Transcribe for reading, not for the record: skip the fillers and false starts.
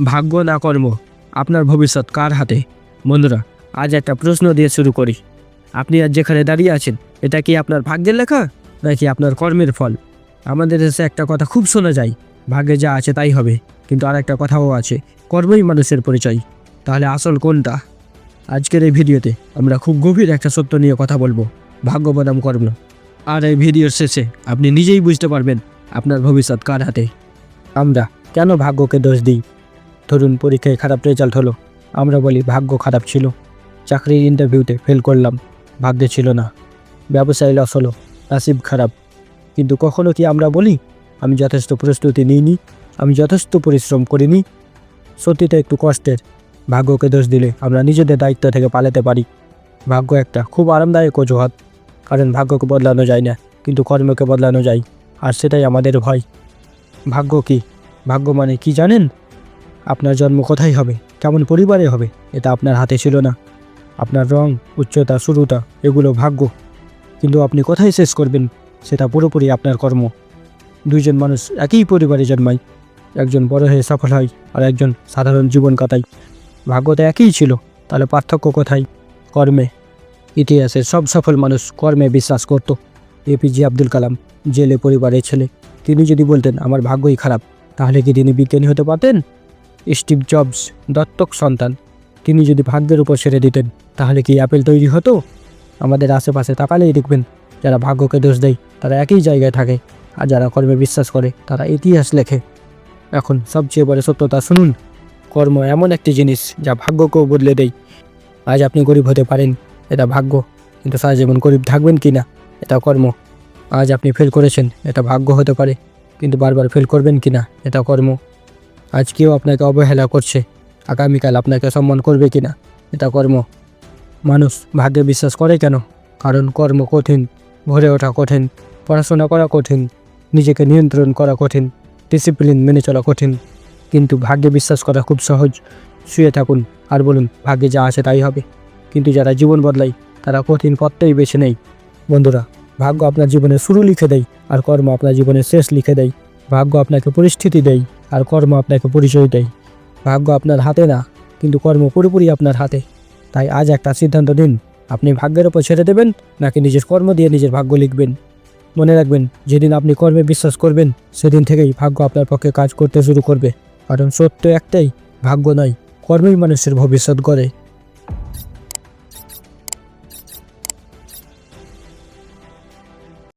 ভাগ্য না কর্ম, আপনার ভবিষ্যৎ কার হাতে? বন্ধুরা, আজ একটা প্রশ্ন দিয়ে শুরু করি। আপনি আজ যেখানে দাঁড়িয়ে আছেন, এটা কি আপনার ভাগ্যের লেখা নাকি আপনার কর্মের ফল? আমাদের দেশে একটা কথা খুব শোনা যায়, ভাগ্যে যা আছে তাই হবে। কিন্তু আর একটা কথাও আছে, কর্মই মানুষের পরিচয়। তাহলে আসল কোনটা? আজকের এই ভিডিওতে আমরা খুব গভীর একটা সত্য নিয়ে কথা বলবো, ভাগ্য বনাম কর্ম। আর এই ভিডিওর শেষে আপনি নিজেই বুঝতে পারবেন আপনার ভবিষ্যৎ কার হাতে। আমরা কেন ভাগ্যকে দোষ দিই? ধরুন পরীক্ষায় খারাপ রেজাল্ট হলো, আমরা বলি ভাগ্য খারাপ ছিল। চাকরির ইন্টারভিউতে ফেল করলাম, ভাগ্যে ছিল না। ব্যবসায় লস হলো, নসিব খারাপ। কিন্তু কখনো কি আমরা বলি আমি যথেষ্ট প্রস্তুতি নিইনি, আমি যথেষ্ট পরিশ্রম করিনি? সত্যিটা একটু কষ্টের। ভাগ্যকে দোষ দিলে আমরা নিজেদের দায়িত্ব থেকে পালাতে পারি। ভাগ্য একটা খুব আরামদায়ক অজুহাত, কারণ ভাগ্যকে বদলানো যায় না, কিন্তু কর্মকে বদলানো যায়। আর সেটাই আমাদের ভয়। ভাগ্য কি? ভাগ্য মানে কি জানেন? আপনার জন্ম কোথায় হবে, কেমন পরিবারে হবে, এটা আপনার হাতে ছিল না। আপনার রং, উচ্চতা, শুরুটা এগুলো ভাগ্য, কিন্তু আপনি কোথায় শেষ করবেন সেটা পুরোপুরি আপনার কর্ম। দুইজন মানুষ একই পরিবারে জন্মায়, একজন বড় হয়ে সফল হয় আর একজন সাধারণ জীবন কাটায়। ভাগ্য তো একই ছিল, তাহলে পার্থক্য কোথায়? কর্মে। ইতিহাসের সব সফল মানুষ কর্মে বিশ্বাস করত। এপিজে আব্দুল কালাম জেলে পরিবারের ছেলে, তিনি যদি বলতেন আমার ভাগ্যই খারাপ, তাহলে কি তিনি বিজ্ঞানী হতে পারতেন? স্টিভ জবস দত্তক সন্তান, তিনি যদি ভাগ্যের উপর ছেড়ে দিতেন, তাহলে কি অ্যাপেল তৈরি হতো? আমাদের আশেপাশে তাকালেই দেখবেন, যারা ভাগ্যকে দোষ দেয় তারা একই জায়গায় থাকে, আর যারা কর্মে বিশ্বাস করে তারা ইতিহাস লেখে। এখন সবচেয়ে বড় সত্যতা শুনুন, কর্ম এমন একটি জিনিস যা ভাগ্যকেও বদলে দেয়। আজ আপনি গরিব হতে পারেন, এটা ভাগ্য, কিন্তু সারা জীবন গরিব থাকবেন কি না, এটা কর্ম। আজ আপনি ফেল করেছেন, এটা ভাগ্য হতে পারে, কিন্তু বারবার ফেল করবেন কি না, এটা কর্ম। আজ কেউ আপনাকে অবহেলা করছে, আগামীকাল আপনাকে সম্মান করবে কি না, এটা কর্ম। মানুষ ভাগ্যে বিশ্বাস করে কেন? কারণ কর্ম কঠিন, ভরে ওঠা কঠিন, পড়াশোনা করা কঠিন, নিজেকে নিয়ন্ত্রণ করা কঠিন, ডিসিপ্লিন মেনে চলা কঠিন। কিন্তু ভাগ্যে বিশ্বাস করা খুব সহজ। শুয়ে থাকুন আর বলুন ভাগ্যে যা আছে তাই হবে। কিন্তু যারা জীবন বদলায় তারা কঠিন পথটাই বেছে নেয়। বন্ধুরা, ভাগ্য আপনার জীবনের শুরু লিখে দেয়, আর কর্ম আপনার জীবনের শেষ লিখে দেয়। ভাগ্য আপনাকে পরিস্থিতি দেয়, আর কর্ম আপনাকে পরিচয় দেয়। ভাগ্য আপনার হাতে না, কিন্তু কর্ম পুরোপুরি আপনার হাতে। তাই আজ একটা সিদ্ধান্ত নিন, আপনি ভাগ্যের ওপর ছেড়ে দেবেন নাকি নিজের কর্ম দিয়ে নিজের ভাগ্য লিখবেন। মনে রাখবেন, যেদিন আপনি কর্মে বিশ্বাস করবেন, সেদিন থেকেই ভাগ্য আপনার পক্ষে কাজ করতে শুরু করবে। কারণ সত্য একটাই, ভাগ্য নয়, কর্মই মানুষের ভবিষ্যৎ গড়ে।